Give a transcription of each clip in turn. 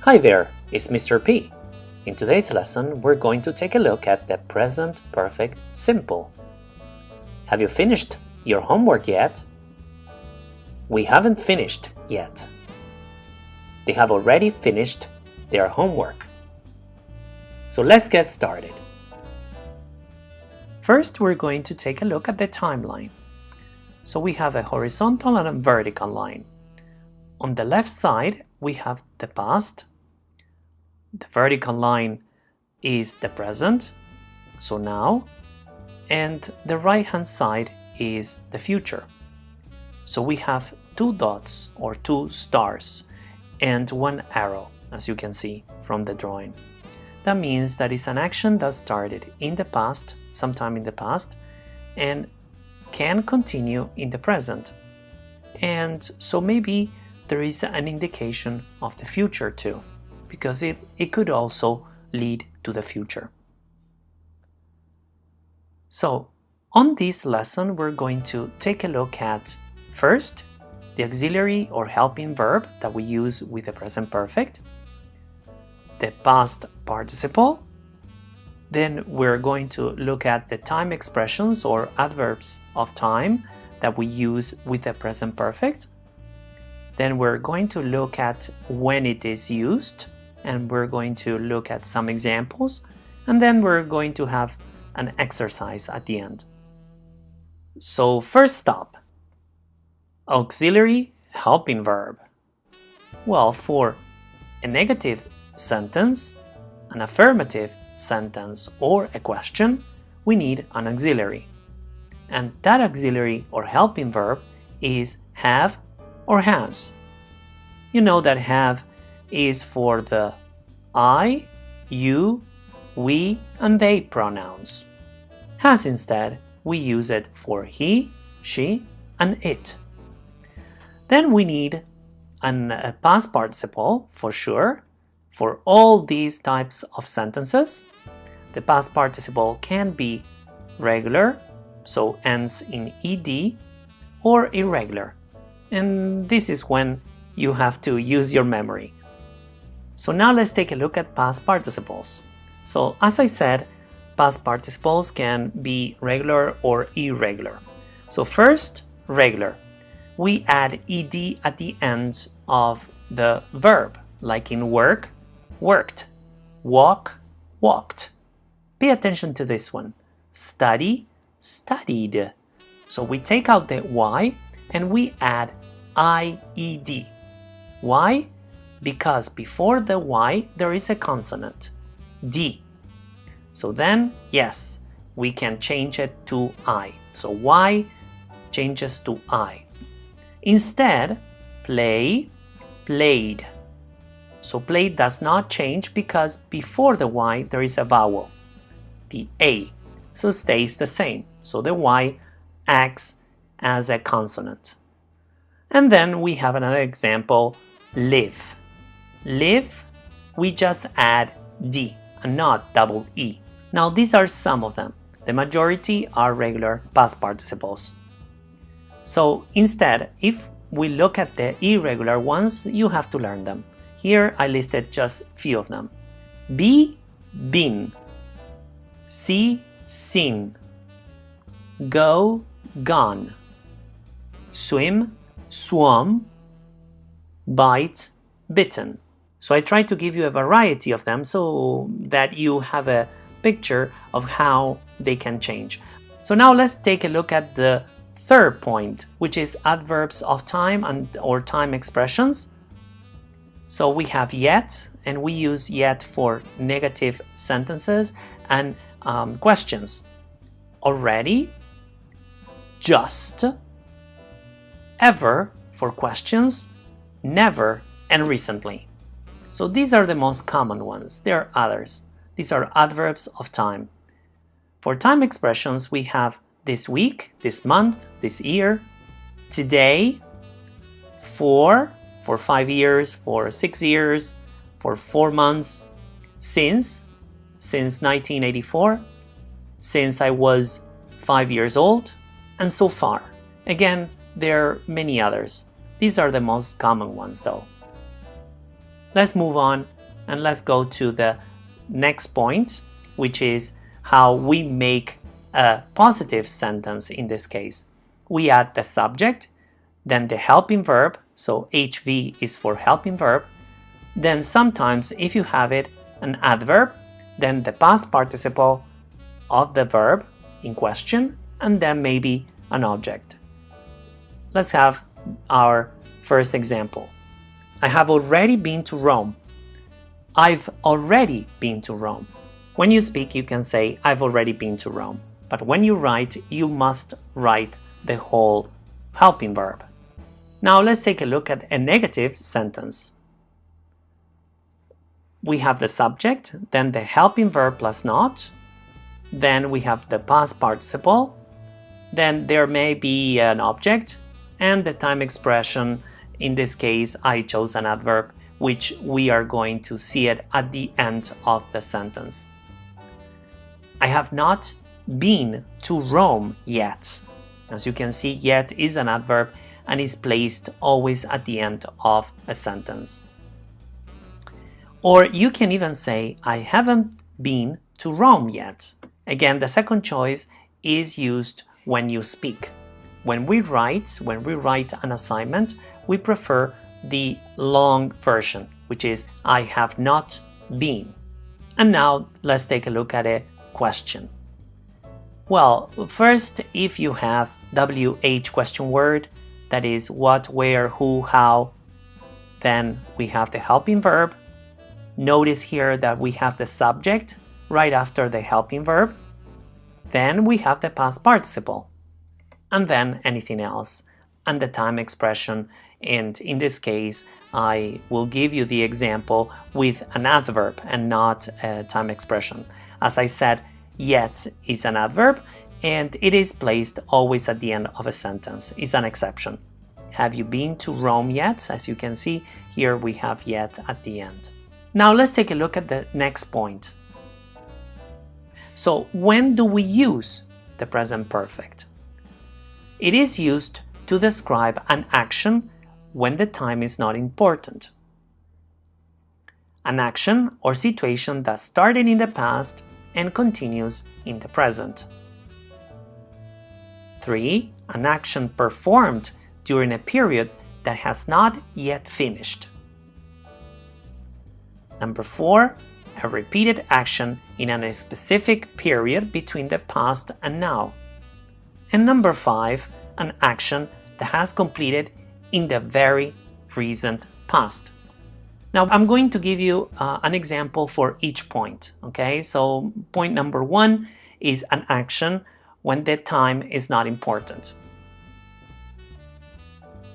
Hi there, it's Mr. P. In today's lesson, we're going to take a look at the present perfect simple. Have you finished your homework yet? We haven't finished yet. They have already finished their homework. So let's get started. First, we're going to take a look at the timeline. So we have a horizontal and a vertical line. On the left side, we have the past. The vertical line is the present, so now, and the right-hand side is the future. So we have two dots or two stars and one arrow, as you can see from the drawing. That means that it's an action that started in the past, sometime in the past, and can continue in the present. And so maybe there is an indication of the future too, because it could also lead to the future. So on this lesson, we're going to take a look at first the auxiliary or helping verb that we use with the present perfect, the past participle. Then we're going to look at the time expressions or adverbs of time that we use with the present perfect. Then we're going to look at when it is used, and we're going to look at some examples, and then we're going to have an exercise at the end. So first stop, auxiliary helping verb. Well, for a negative sentence, an affirmative sentence, or a question, we need an auxiliary. And that auxiliary or helping verb is have or has. You know that have is for the I, you, we, and they pronouns. Has instead, we use it for he, she, and it. Then we need a past participle for sure for all these types of sentences. The past participle can be regular, so ends in ed, or irregular. And this is when you have to use your memory. So now let's take a look at past participles. So as I said, past participles can be regular or irregular. So first, regular. We add ed at the end of the verb, like in work, worked, walk, walked. Pay attention to this one. Study, studied. So we take out the y and we add ied. Why? Because before the y there is a consonant, d. So then, yes, we can change it to I. So y changes to I. Instead, play, played. So play does not change because before the y there is a vowel, the a. So stays the same. So the y acts as a consonant. And then we have another example, live. Live, we just add d and not double e. Now these are some of them. The majority are regular past participles. So instead, if we look at the irregular ones, you have to learn them. Here I listed just few of them. Be, been. See, seen. Go, gone. Swim, swum. Bite, bitten. So I try to give you a variety of them so that you have a picture of how they can change. So now let's take a look at the third point, which is adverbs of time or time expressions. So we have yet, and we use yet for negative sentences and questions. Already, just, ever for questions, never, and recently. So these are the most common ones. There are others. These are adverbs of time. For time expressions, we have this week, this month, this year, today, for 5 years, for 6 years, for 4 months, since 1984, since I was 5 years old, and so far. Again, there are many others. These are the most common ones though. Let's move on and let's go to the next point, which is how we make a positive sentence in this case. We add the subject, then the helping verb, so HV is for helping verb, then sometimes if you have it, an adverb, then the past participle of the verb in question, and then maybe an object. Let's have our first example. I have already been to Rome. I've already been to Rome. When you speak, you can say, I've already been to Rome. But when you write, you must write the whole helping verb. Now let's take a look at a negative sentence. We have the subject, then the helping verb plus not, then we have the past participle, then there may be an object, and the time expression. In this case, I chose an adverb, which we are going to see it at the end of the sentence. I have not been to Rome yet. As you can see, yet is an adverb and is placed always at the end of a sentence. Or you can even say, I haven't been to Rome yet. Again, the second choice is used when you speak. When we write an assignment, we prefer the long version, which is I have not been. And now let's take a look at a question. Well, first, if you have WH question word, that is what, where, who, how, then we have the helping verb. Notice here that we have the subject right after the helping verb. Then we have the past participle, and then anything else, and the time expression. And in this case, I will give you the example with an adverb and not a time expression. As I said, yet is an adverb, and it is placed always at the end of a sentence. It's an exception. Have you been to Rome yet? As you can see, here we have yet at the end. Now let's take a look at the next point. So when do we use the present perfect? It is used to describe an action when the time is not important. An action or situation that started in the past and continues in the present. 3. An action performed during a period that has not yet finished. Number 4. A repeated action in a specific period between the past and now. And number 5. An action that has completed in the very recent past. Now I'm going to give you an example for each point. Okay, so point number 1 is an action when the time is not important.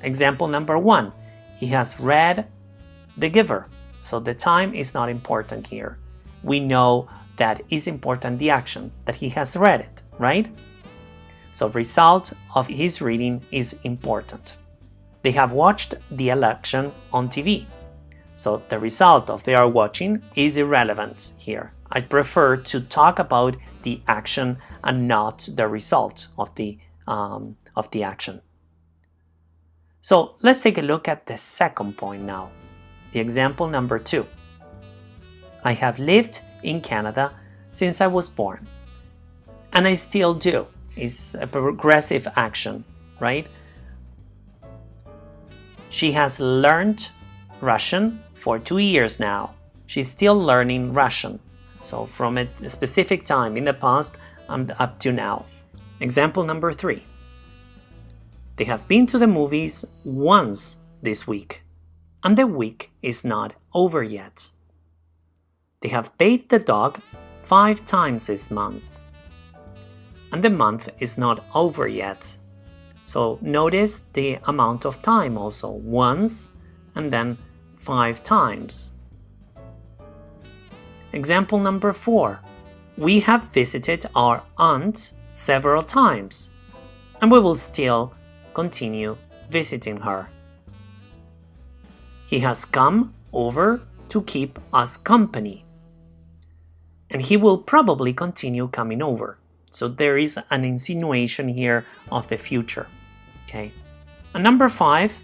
Example number 1, he has read The Giver. So the time is not important here. We know that is important the action, that he has read it, right? So result of his reading is important. They have watched the election on TV. So the result of they are watching is irrelevant here. I prefer to talk about the action and not the result of the action. So let's take a look at the second point now. The example number 2. I have lived in Canada since I was born. And I still do. It's a progressive action, right? She has learned Russian for 2 years now. She's still learning Russian. So from a specific time in the past up to now. Example number 3. They have been to the movies once this week, and the week is not over yet. They have bathed the dog 5 times this month, and the month is not over yet. So notice the amount of time also, once and then 5 times. Example number 4. We have visited our aunt several times, and we will still continue visiting her. He has come over to keep us company, and he will probably continue coming over. So there is an insinuation here of the future. Okay. And number 5,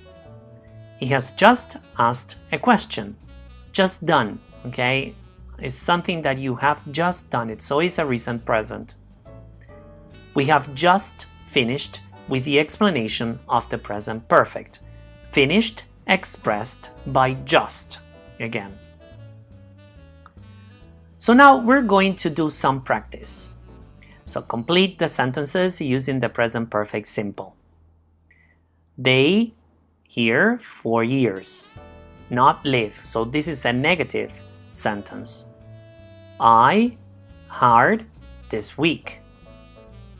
he has just asked a question. just done, okay? It's something that you have just done it, so it's a recent present. We have just finished with the explanation of the present perfect. Finished expressed by just, again. So now we're going to do some practice. So complete the sentences using the present perfect simple. They here 4 years. Not live, so this is a negative sentence. I hard this week.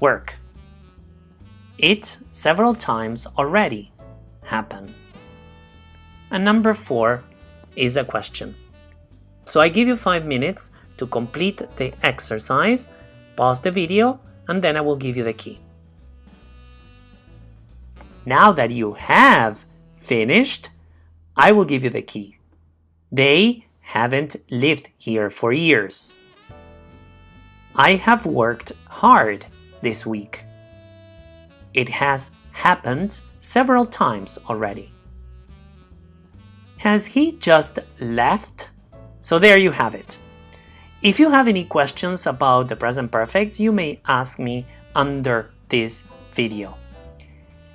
Work. It several times already. Happen. And number 4 is a question. So I give you 5 minutes to complete the exercise, pause the video, and then I will give you the key. Now that you have finished, I will give you the key. They haven't lived here for years. I have worked hard this week. It has happened several times already. Has he just left? So there you have it. If you have any questions about the present perfect, you may ask me under this video.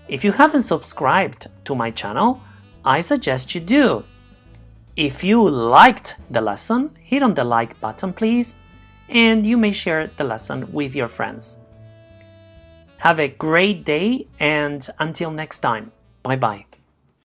If you haven't subscribed to my channel, I suggest you do. If you liked the lesson, hit on the like button please, and you may share the lesson with your friends. Have a great day, and until next time, bye bye.